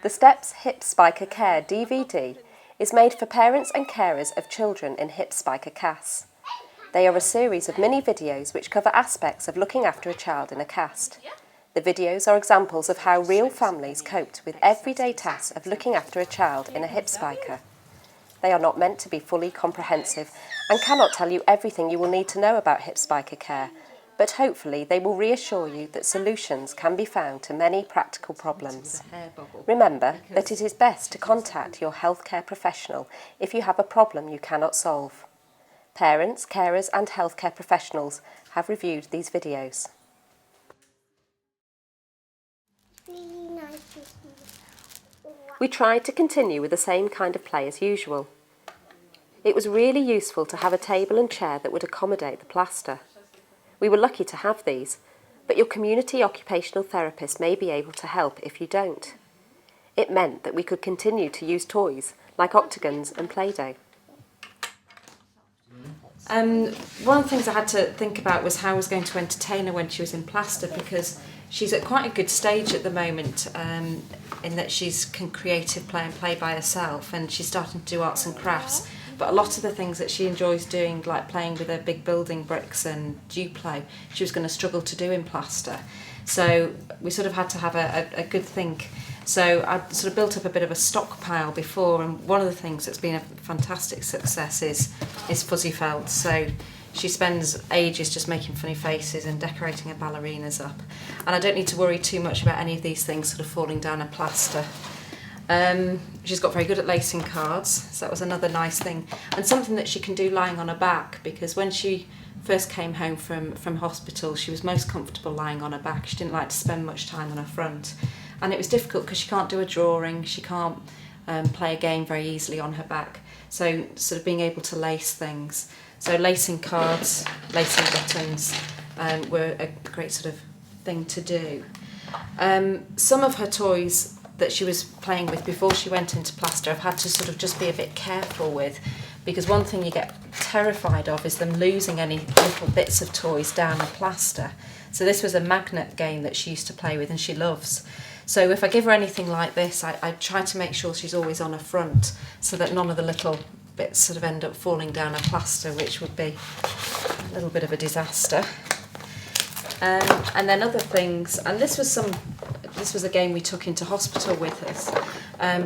The Steps Hip Spica Care DVD is made for parents and carers of children in hip spica cast. They are a series of mini videos which cover aspects of looking after a child in a cast. The videos are examples of how real families coped with everyday tasks of looking after a child in a hip spica. They are not meant to be fully comprehensive and cannot tell you everything you will need to know about hip spica care, but hopefully they will reassure you that solutions can be found to many practical problems. Remember that it is best to contact your healthcare professional if you have a problem you cannot solve. Parents, carers and healthcare professionals have reviewed these videos. We tried to continue with the same kind of play as usual. It was really useful to have a table and chair that would accommodate the plaster. We were lucky to have these, but your community occupational therapist may be able to help if you don't. It meant that we could continue to use toys like octagons and Play-Doh. One of the things I had to think about was how I was going to entertain her when she was in plaster, because she's at quite a good stage at the moment in that she can creative play and play by herself, and she's starting to do arts and crafts. But a lot of the things that she enjoys doing, like playing with her big building bricks and Duplo, she was going to struggle to do in plaster. So we sort of had to have a good think. So I sort of built up a bit of a stockpile before, and one of the things that's been a fantastic success is fuzzy felt. So she spends ages just making funny faces and decorating her ballerinas up. And I don't need to worry too much about any of these things sort of falling down a plaster. She's got very good at lacing cards, so that was another nice thing. And something that she can do lying on her back, because when she first came home from hospital, she was most comfortable lying on her back. She didn't like to spend much time on her front. And it was difficult because she can't do a drawing, she can't play a game very easily on her back. So sort of being able to lace things. So lacing cards, lacing buttons were a great sort of thing to do. Some of her toys that she was playing with before she went into plaster I've had to sort of just be a bit careful with, because one thing you get terrified of is them losing any little bits of toys down the plaster. So this was a magnet game that she used to play with and she loves. So if I give her anything like this, I try to make sure she's always on her front so that none of the little bits sort of end up falling down her plaster, which would be a little bit of a disaster. And then other things, and this was a game we took into hospital with us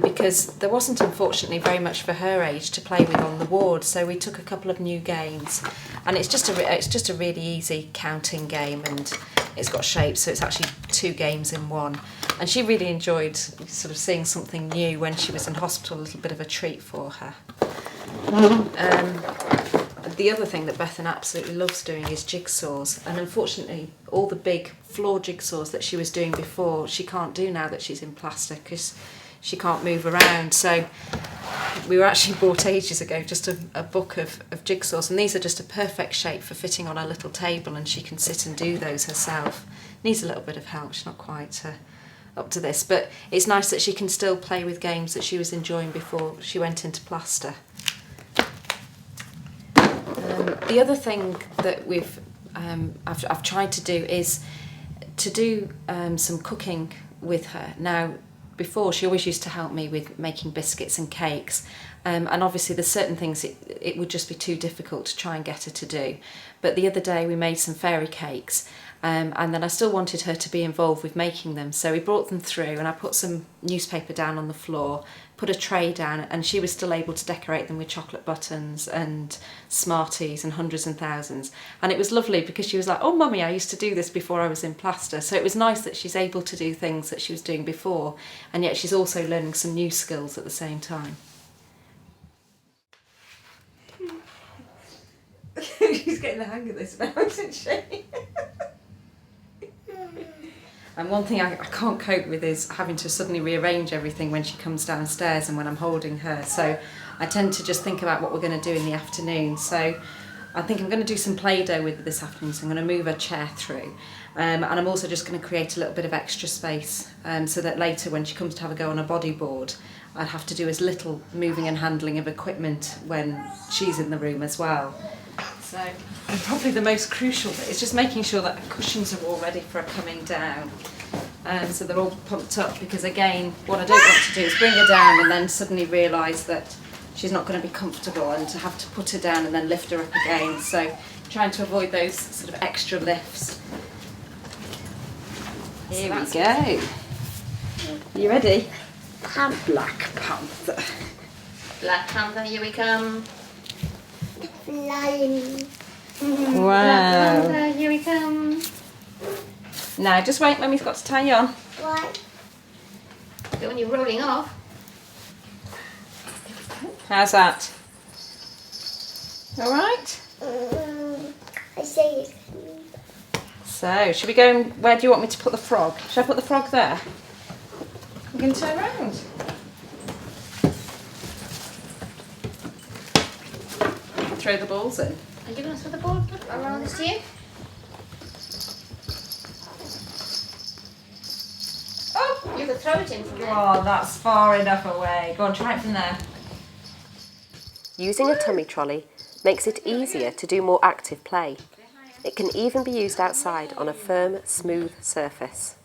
because there wasn't unfortunately very much for her age to play with on the ward, so we took a couple of new games, and it's just a really easy counting game, and it's got shapes, so it's actually 2 games in one. And she really enjoyed sort of seeing something new when she was in hospital, a little bit of a treat for her. The other thing that Bethan absolutely loves doing is jigsaws, and unfortunately all the big floor jigsaws that she was doing before she can't do now that she's in plaster because she can't move around. So we were actually bought ages ago just a book of jigsaws, and these are just a perfect shape for fitting on a little table, and she can sit and do those herself. Needs a little bit of help, she's not quite up to this, but it's nice that she can still play with games that she was enjoying before she went into plaster. The other thing that I've tried to do is to do some cooking with her. Now, before she always used to help me with making biscuits and cakes, and obviously there's certain things it would just be too difficult to try and get her to do. But the other day we made some fairy cakes, and then I still wanted her to be involved with making them, so we brought them through and I put some newspaper down on the floor, put a tray down, and she was still able to decorate them with chocolate buttons and Smarties and hundreds and thousands. And it was lovely because she was like, "Oh mummy, I used to do this before I was in plaster." So it was nice that she's able to do things that she was doing before, and yet she's also learning some new skills at the same time. She's getting the hang of this now, isn't she? And one thing I can't cope with is having to suddenly rearrange everything when she comes downstairs and when I'm holding her. So I tend to just think about what we're going to do in the afternoon. So I think I'm going to do some Play-Doh with her this afternoon, so I'm going to move her chair through. And I'm also just going to create a little bit of extra space so that later when she comes to have a go on a bodyboard, I'd have to do as little moving and handling of equipment when she's in the room as well. So, and probably the most crucial bit is just making sure that her cushions are all ready for her coming down. So they're all pumped up, because again, what I don't want to do is bring her down and then suddenly realise that she's not going to be comfortable and to have to put her down and then lift her up again. So trying to avoid those sort of extra lifts. Here we go. You ready? Black Panther. Black Panther, here we come. Flying. Wow. Black Panther, here we come. Now just wait, Mummy's got to tie you on. What? But when you're rolling off, How's that? All right. I say it. So, should we go and, where do you want me to put the frog? Should I put the frog there? We can turn around. Throw the balls in. are you going to throw the ball around this to you? Oh! You could throw it in from there. Oh, that's far enough away. Go on, try it from there. Using a tummy trolley makes it easier to do more active play. It can even be used outside on a firm, smooth surface.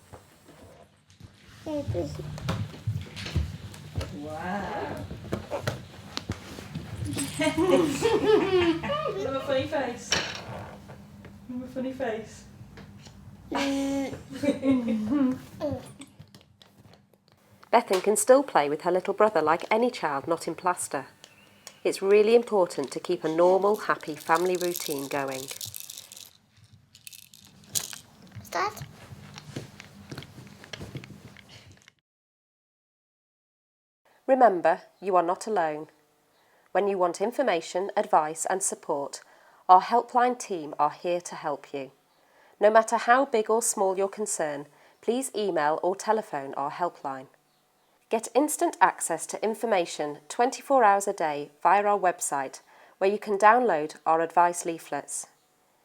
Wow. Have a funny face. Have a funny face. Bethan can still play with her little brother like any child not in plaster. It's really important to keep a normal, happy family routine going. Start. Remember, you are not alone. When you want information, advice and support, our helpline team are here to help you. No matter how big or small your concern, please email or telephone our helpline. Get instant access to information 24 hours a day via our website, where you can download our advice leaflets.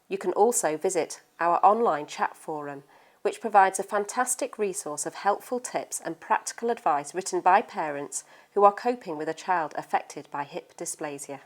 You can also visit our online chat forum, which provides a fantastic resource of helpful tips and practical advice written by parents who are coping with a child affected by hip dysplasia.